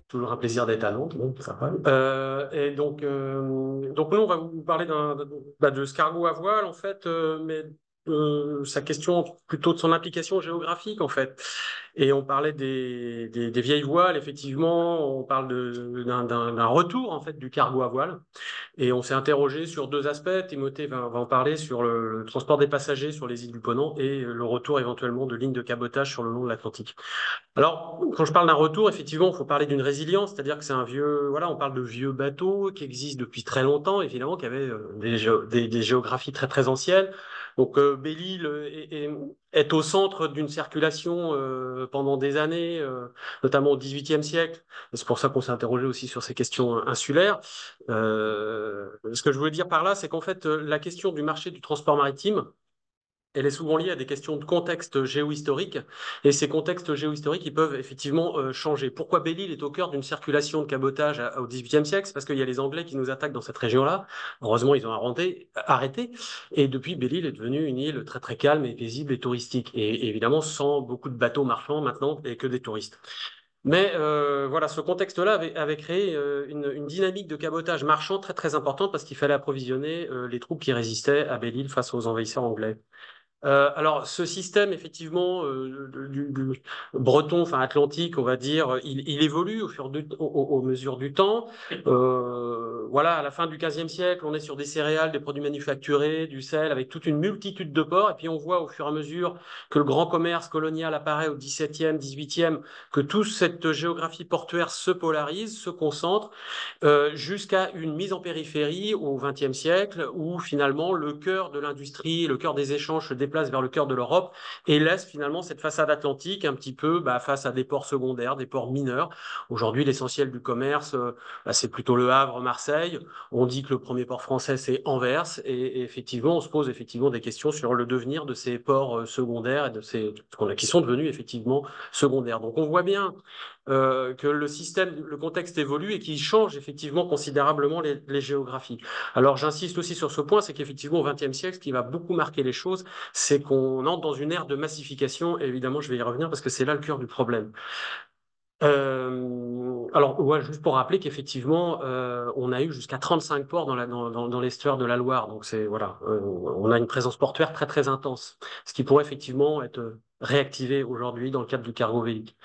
Toujours un plaisir d'être à Londres, donc ça va. Et donc nous, on va vous parler de ce cargo à voile, en fait, mais sa question plutôt de son implication géographique, en fait. Et on parlait des vieilles voiles, effectivement, on parle d'un retour, en fait, du cargo à voile. Et on s'est interrogé sur deux aspects. Timothée va en parler sur le transport des passagers sur les îles du Ponant et le retour éventuellement de lignes de cabotage sur le long de l'Atlantique. Alors, quand je parle d'un retour, effectivement, il faut parler d'une résilience, c'est-à-dire que c'est un vieux, voilà, on parle de vieux bateaux qui existent depuis très longtemps, évidemment, qui avaient des géographies très très anciennes. Donc, Belle-Île est au centre d'une circulation pendant des années, notamment au XVIIIe siècle. Et c'est pour ça qu'on s'est interrogé aussi sur ces questions insulaires. Ce que je voulais dire par là, c'est qu'en fait, la question du marché du transport maritime, elle est souvent liée à des questions de contexte géohistorique, et ces contextes géohistoriques, ils peuvent effectivement changer. Pourquoi Belle-Île est au cœur d'une circulation de cabotage au XVIIIe siècle? C'est parce qu'il y a les Anglais qui nous attaquent dans cette région-là. Heureusement, ils ont arrêté, et depuis, Belle-Île est devenue une île très très calme et paisible et touristique, et évidemment sans beaucoup de bateaux marchands maintenant et que des touristes. Mais voilà, ce contexte-là avait créé une dynamique de cabotage marchand très très importante parce qu'il fallait approvisionner les troupes qui résistaient à Belle-Île face aux envahisseurs anglais. Alors, ce système, effectivement, du breton, enfin atlantique, on va dire, il évolue aux mesures du temps. Voilà, à la fin du XVe siècle, on est sur des céréales, des produits manufacturés, du sel, avec toute une multitude de ports. Et puis, on voit au fur et à mesure que le grand commerce colonial apparaît au XVIIe, XVIIIe, que toute cette géographie portuaire se polarise, se concentre jusqu'à une mise en périphérie au XXe siècle, où finalement le cœur de l'industrie, le cœur des échanges se déplace vers le cœur de l'Europe et laisse finalement cette façade atlantique un petit peu face à des ports secondaires, des ports mineurs. Aujourd'hui, l'essentiel du commerce, c'est plutôt Le Havre, Marseille. On dit que le premier port français, c'est Anvers, et effectivement, on se pose effectivement des questions sur le devenir de ces ports secondaires et de ces qui sont devenus effectivement secondaires. Donc on voit bien que le système, le contexte évolue et qu'il change effectivement considérablement les géographies. Alors j'insiste aussi sur ce point, c'est qu'effectivement au XXe siècle, ce qui va beaucoup marquer les choses, c'est qu'on entre dans une ère de massification, et évidemment je vais y revenir parce que c'est là le cœur du problème. Alors, ouais, juste pour rappeler qu'effectivement, on a eu jusqu'à 35 ports dans l'estuaire de la Loire. Donc, c'est, voilà, on a une présence portuaire très, très intense. Ce qui pourrait effectivement être réactivé aujourd'hui dans le cadre du cargo véhicule.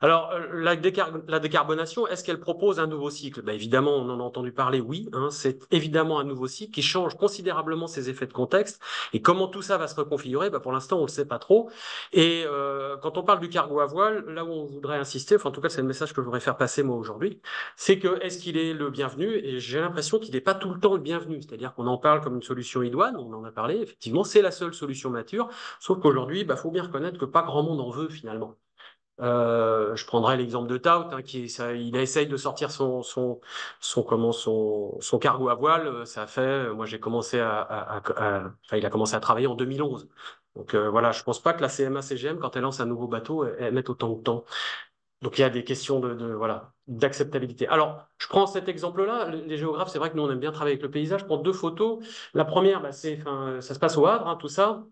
Alors, la décarbonation, est-ce qu'elle propose un nouveau cycle? Ben, évidemment, on en a entendu parler, oui, hein, c'est évidemment un nouveau cycle qui change considérablement ses effets de contexte. Et comment tout ça va se reconfigurer? Ben, pour l'instant, on ne le sait pas trop. Et quand on parle du cargo à voile, là où on voudrait insister, enfin, en tout cas, c'est le message que je voudrais faire passer moi aujourd'hui, c'est que est-ce qu'il est le bienvenu? Et j'ai l'impression qu'il n'est pas tout le temps le bienvenu. C'est-à-dire qu'on en parle comme une solution idoine, on en a parlé, effectivement, c'est la seule solution mature. Sauf qu'aujourd'hui, il faut bien reconnaître que pas grand monde en veut finalement. Je prendrai l'exemple de Tout, hein, il essaye de sortir son cargo à voile. Ça fait, moi j'ai commencé enfin, il a commencé à travailler en 2011. Donc voilà, je pense pas que la CMA-CGM, quand elle lance un nouveau bateau, elle mette autant de temps. Donc il y a des questions voilà, d'acceptabilité. Alors, je prends cet exemple-là. Les géographes, c'est vrai que nous on aime bien travailler avec le paysage. Je prends deux photos. La première, enfin, ça se passe au Havre, hein, tout ça.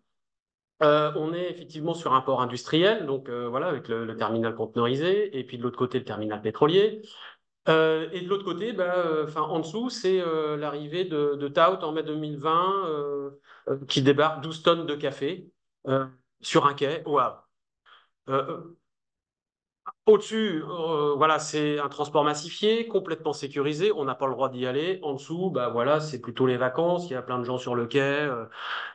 On est effectivement sur un port industriel, donc voilà, avec le terminal conteneurisé, et puis de l'autre côté, le terminal pétrolier. Et de l'autre côté, enfin, en dessous, c'est l'arrivée de Tout en mai 2020, qui débarque 12 tonnes de café euh, sur un quai au Havre. Euh, Au-dessus, voilà, c'est un transport massifié, complètement sécurisé. On n'a pas le droit d'y aller. En dessous, bah voilà, c'est plutôt les vacances. Il y a plein de gens sur le quai.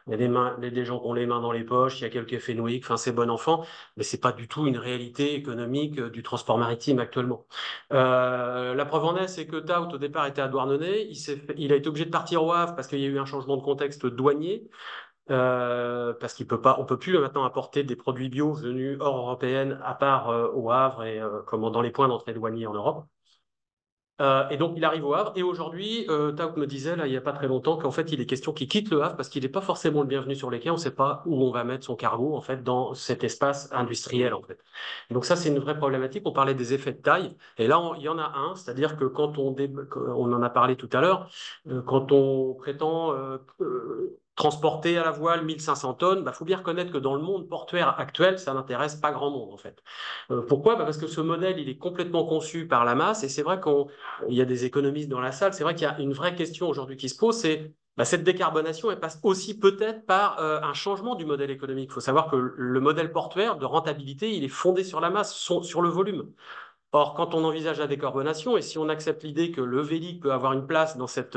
Il y a des gens qui ont les mains dans les poches. Il y a quelques Fenwick. Enfin, c'est bon enfant, mais c'est pas du tout une réalité économique du transport maritime actuellement. La preuve en est, c'est que Tout au départ était à Douarnenez. Il a été obligé de partir au Havre parce qu'il y a eu un changement de contexte douanier. Parce on peut plus maintenant importer des produits bio venus hors européenne à part au Havre et comment dans les points d'entrée douaniers en Europe. Et donc il arrive au Havre et aujourd'hui, Taouk me disait là il y a pas très longtemps qu'en fait il est question qu'il quitte le Havre parce qu'il n'est pas forcément le bienvenu sur les quais. On ne sait pas où on va mettre son cargo en fait dans cet espace industriel en fait. Et donc ça c'est une vraie problématique. On parlait des effets de taille et là il y en a un, c'est-à-dire que on en a parlé tout à l'heure, quand on prétend transporter à la voile 1500 tonnes, faut bien reconnaître que dans le monde portuaire actuel, ça n'intéresse pas grand monde en fait. Pourquoi? Parce que ce modèle, il est complètement conçu par la masse, et c'est vrai qu'il y a des économistes dans la salle, c'est vrai qu'il y a une vraie question aujourd'hui qui se pose, c'est cette décarbonation, elle passe aussi peut-être par un changement du modèle économique. Il faut savoir que le modèle portuaire de rentabilité, il est fondé sur la masse, sur le volume. Or, quand on envisage la décarbonation, et si on accepte l'idée que le véhicule peut avoir une place dans cette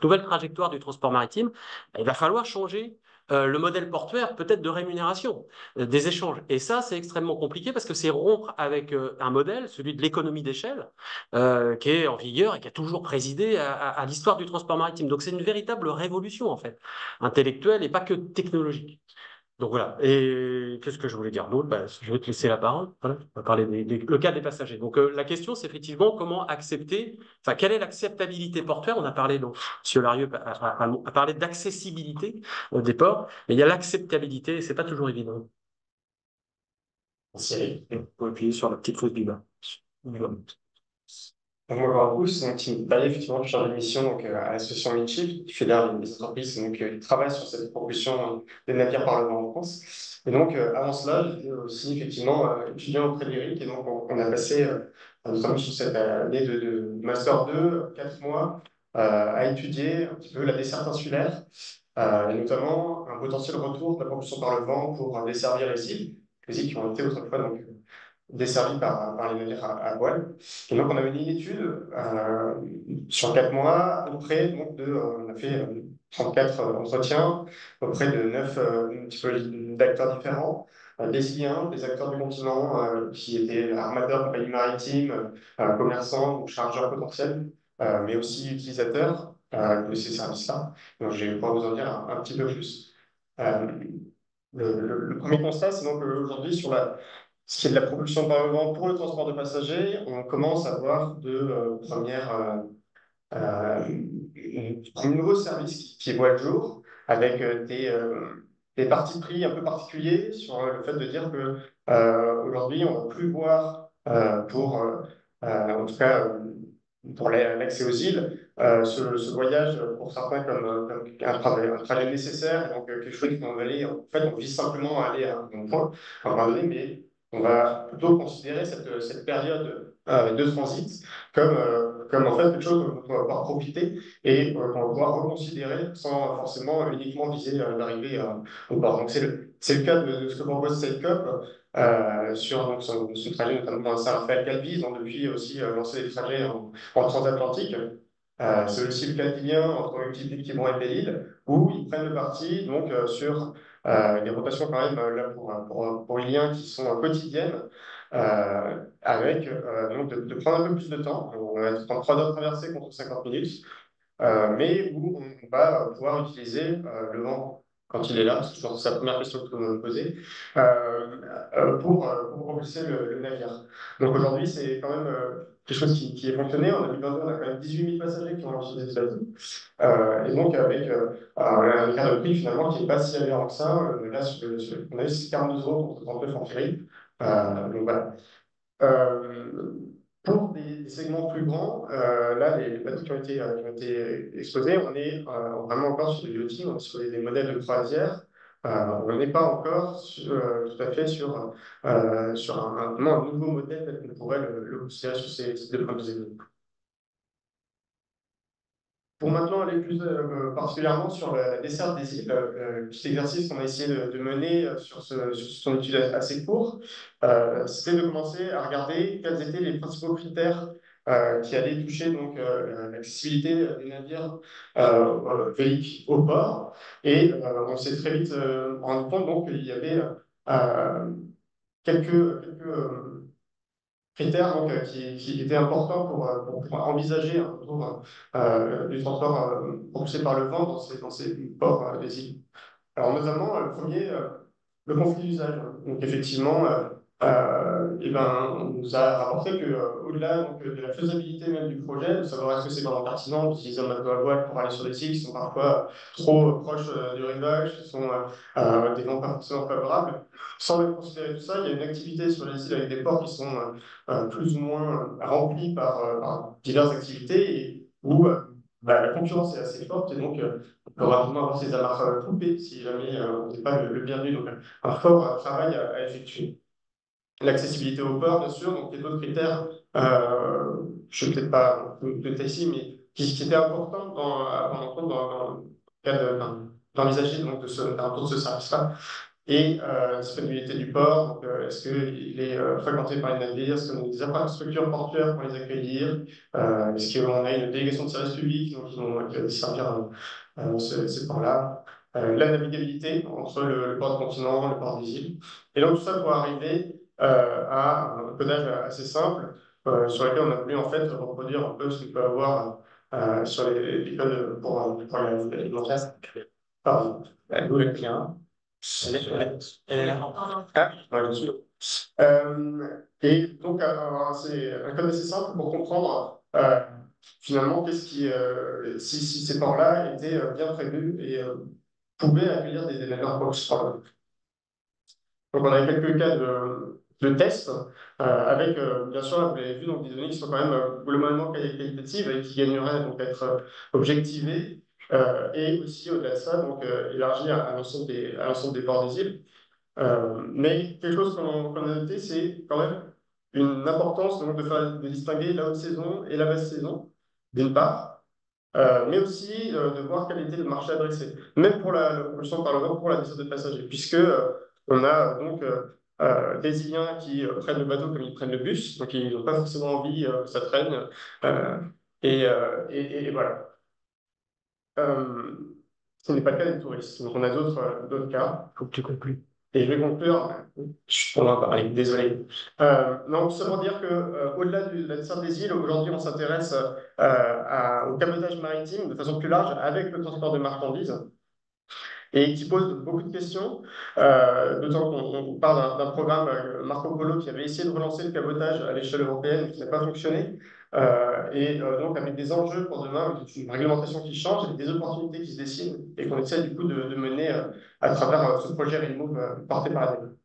nouvelle trajectoire du transport maritime, il va falloir changer le modèle portuaire, peut-être de rémunération, des échanges. Et ça, c'est extrêmement compliqué parce que c'est rompre avec un modèle, celui de l'économie d'échelle, qui est en vigueur et qui a toujours présidé à l'histoire du transport maritime. Donc, c'est une véritable révolution, en fait, intellectuelle et pas que technologique. Donc voilà. Et qu'est-ce que je voulais dire d'autre? Je vais te laisser la parole. Voilà. On va parler le cas des passagers. Donc la question, c'est effectivement comment accepter, enfin, quelle est l'acceptabilité portuaire? On a parlé, donc, M. Larieux a parlé d'accessibilité des ports, mais il y a l'acceptabilité, et c'est pas toujours évident. Cyril, vous pouvez appuyer sur la petite fausse du bas. Voilà. Donc, moi, Barbousse, donc, qui me parlait effectivement de chargé de mission donc, à l'association Minship, qui fédère les entreprises donc, qui travaillent sur cette propulsion des navires par le vent en France. Et donc, avant cela, j'étais aussi effectivement étudiant auprès d'Eric, et donc on a passé, notamment sur cette année de Master 2, 4 mois, à étudier un petit peu la desserte insulaire, et notamment un potentiel retour de la propulsion par le vent pour desservir les îles qui ont été autrefois donc, desservis par les navires à voile. Et donc, on a mené une étude sur 4 mois, auprès donc, on a fait 34 entretiens auprès de 9 un petit peu d'acteurs différents, des citoyens, des acteurs du continent qui étaient armateurs, compagnies maritimes, commerçants ou chargeurs potentiels, mais aussi utilisateurs de ces services-là. Donc, je vais pouvoir vous en dire un petit peu plus. Euh, le premier constat, c'est donc aujourd'hui, sur ce qui est de la propulsion par le vent pour le transport de passagers, on commence à avoir un nouveau service qui voit le jour, avec des partis pris un peu particuliers sur le fait de dire que aujourd'hui, on ne va plus voir en tout cas, pour l'accès aux îles, ce voyage pour certains comme un trajet nécessaire, et donc quelque chose qu'on va aller, en fait, on vise simplement à aller à un point, à un moment donné, mais on va plutôt considérer cette période de transit comme en fait quelque chose dont on va pouvoir profiter et qu'on va pouvoir reconsidérer sans forcément uniquement viser l'arrivée au port. Donc c'est le cas de ce que propose Sidecop sur donc, son trajet notamment à Saint-Raphaël-Calvi. Ils ont depuis aussi lancé des trajets en transatlantique. C'est aussi le cas de lien entre Utility Quiberon et Belle-Île, où ils prennent le parti donc, sur des rotations quand même là, pour les liens qui sont quotidiennes, avec donc de prendre un peu plus de temps. On va prendre 3 heures de traversée contre 50 minutes, mais où on va pouvoir utiliser le vent quand il est là, c'est toujours sa première question que vous me posez, pour propulser le navire. Donc aujourd'hui, c'est quand même quelque chose qui est fonctionné. En 2022, on a quand même 18 000 passagers qui ont utilisé cette avis. Et donc avec un écart de prix finalement qui n'est pas si aberrant que ça. Là, on a eu 42 € contre 39 en ferry. Donc voilà. Euh, pour des segments plus grands, là, les bateaux qui ont été exposés, on est vraiment encore sur du yachting, on est sur des modèles de croisière. On n'est pas encore tout à fait sur vraiment un nouveau modèle tel qu'on pourrait le considérer sur ces types de produits. Pour maintenant aller plus particulièrement sur la desserte des îles, petit exercice qu'on a essayé de mener sur son étude assez court, c'était de commencer à regarder quels étaient les principaux critères qui allaient toucher donc l'accessibilité des navires véliques au port. Et on s'est très vite rendu compte donc qu'il y avait quelques critères donc, qui étaient importants pour pouvoir envisager un retour du transport propulsé par le vent dans ces ports des îles. Alors notamment, le premier, le conflit d'usage. Donc effectivement, eh ben, on nous a rapporté que au-delà donc, de la faisabilité même du projet, de savoir est-ce que c'est vraiment pertinent d'utiliser un bateau à voile pour aller sur des îles qui sont parfois trop proches du rivage, qui sont des vents pas forcément favorables. Sans même considérer tout ça, il y a une activité sur les îles avec des ports qui sont plus ou moins remplis par diverses activités et où la concurrence est assez forte et donc on peut rapidement avoir ses amarres coupées si jamais on n'est pas le bienvenu. Donc un fort travail à effectuer. L'accessibilité au port, bien sûr, donc il y a d'autres critères, je ne vais peut-être pas noter ici, mais qui étaient importants à prendre en compte dans le cas d'envisager donc d'un tour de ce service-là. Et la disponibilité du port, donc est-ce qu'il est fréquenté par les navires, est-ce qu'on a des infrastructures portuaires pour les accueillir, est-ce qu'on a une délégation de service public donc, qui vont desservir ces ports-là, la navigabilité entre le port du continent, le port des îles. Et donc tout ça pour arriver à un codage assez simple sur lequel on a voulu en fait reproduire un peu ce qu'on peut avoir sur les codes pour l'alimentaire. Pardon, le client. Elle est là. Ah, ouais, bien sûr. Et donc, c'est un code assez simple pour comprendre finalement qu'est-ce qui, si ces ports-là étaient bien prévus et pouvaient accueillir des navires box. Donc, on a quelques cas de tests avec, bien sûr, là, vous l'avez vu, donc des données qui sont quand même globalement qualitatives et qui gagneraient donc à être objectivées et aussi au-delà de ça, donc élargies à l'ensemble des ports des îles. Mais quelque chose qu'on a noté, c'est quand même une importance donc, de distinguer la haute saison et la basse saison, d'une part, mais aussi de voir quel était le marché adressé, même pour la propulsion par le vent, pour la desserte de passagers, puisque on a donc des Iliens qui prennent le bateau comme ils prennent le bus, donc ils n'ont pas forcément envie que ça traîne, euh, et voilà. Ce n'est pas le cas des touristes. Donc, on a d'autres cas. Il faut que tu conclues. Et je vais conclure. Je suis trop loin à parler, désolé. Donc, tout ça pour dire que, au-delà de la desserte des îles, aujourd'hui, on s'intéresse au cabotage maritime de façon plus large avec le transport de marchandises et qui pose beaucoup de questions, d'autant qu'on parle d'un programme Marco Polo qui avait essayé de relancer le cabotage à l'échelle européenne, qui n'a pas fonctionné, donc avec des enjeux pour demain, avec une réglementation qui change, avec des opportunités qui se dessinent, et qu'on essaie du coup de mener à travers ce projet Remove porté par ADEME.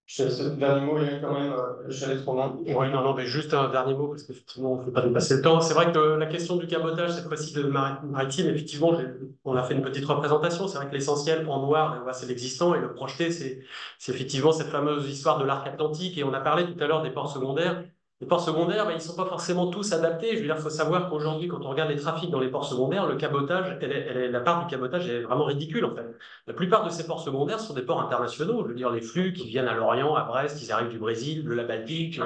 Ce dernier mot, il y a quand même, j'allais trop loin. Oui, non, mais juste un dernier mot, parce qu'effectivement, on ne peut pas dépasser le temps. C'est vrai que la question du cabotage, cette fois-ci de maritime, effectivement, on a fait une petite représentation. C'est vrai que l'essentiel en noir, ben, c'est l'existant, et le projeté, c'est effectivement cette fameuse histoire de l'arc atlantique. Et on a parlé tout à l'heure des ports secondaires. Les ports secondaires, ben, ils ne sont pas forcément tous adaptés. Je veux dire, il faut savoir qu'aujourd'hui, quand on regarde les trafics dans les ports secondaires, le cabotage, la part du cabotage est vraiment ridicule, en fait. La plupart de ces ports secondaires sont des ports internationaux. Je veux dire, les flux qui viennent à Lorient, à Brest, ils arrivent du Brésil, de la Baltique.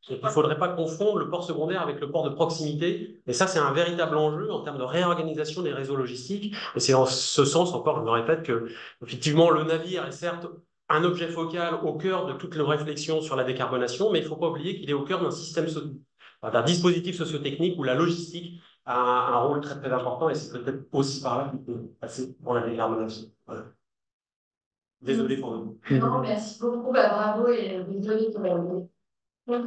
Il ne faudrait pas confondre le port secondaire avec le port de proximité. Et ça, c'est un véritable enjeu en termes de réorganisation des réseaux logistiques. Et c'est en ce sens, encore, je me répète, que, effectivement, le navire est certes un objet focal au cœur de toutes nos réflexions sur la décarbonation, mais il ne faut pas oublier qu'il est au cœur d'un dispositif sociotechnique où la logistique a un rôle très très important et c'est peut-être aussi par là qu'on peut passer pour la décarbonation. Voilà. Désolé pour nous. Non, merci beaucoup, bah, bravo et désolé pour la